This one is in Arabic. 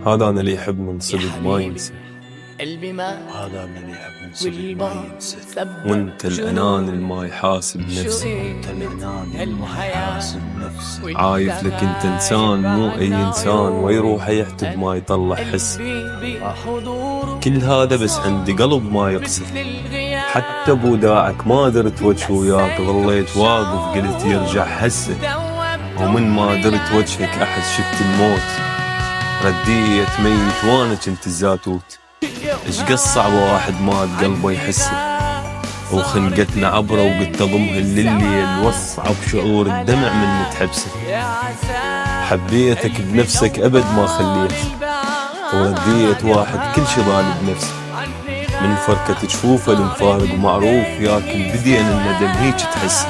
هذا أنا اللي يحب من صدق ما ينسى. هذا من يحب من صدق ما ينسى. وانت الأنان اللي ما يحاسب نفسه، وانت الأنان اللي ما يحاسب نفسه. عايف لك انت إنسان مو أي إنسان، ويروح يحتب ما يطلع حس. كل هذا بس عندي قلب ما يقسى، حتى بوداعك ما درت وجه وياك، ظليت واقف قلت يرجع هسه. ومن ما درت وجهك أحد شفت الموت، رديت ميت وانا كنت الزاتوت. اش قصع واحد مات قلبه يحسه، وخنقتنا عبره وقلت اضمها لليل، واصعب شعور الدمع من تحبسه. حبيتك بنفسك ابد ما خليت، ورديت واحد كل شي ظالم بنفسه. من فركة تشوفه المفارق معروف، ياكل بدين الندم هيك تحس.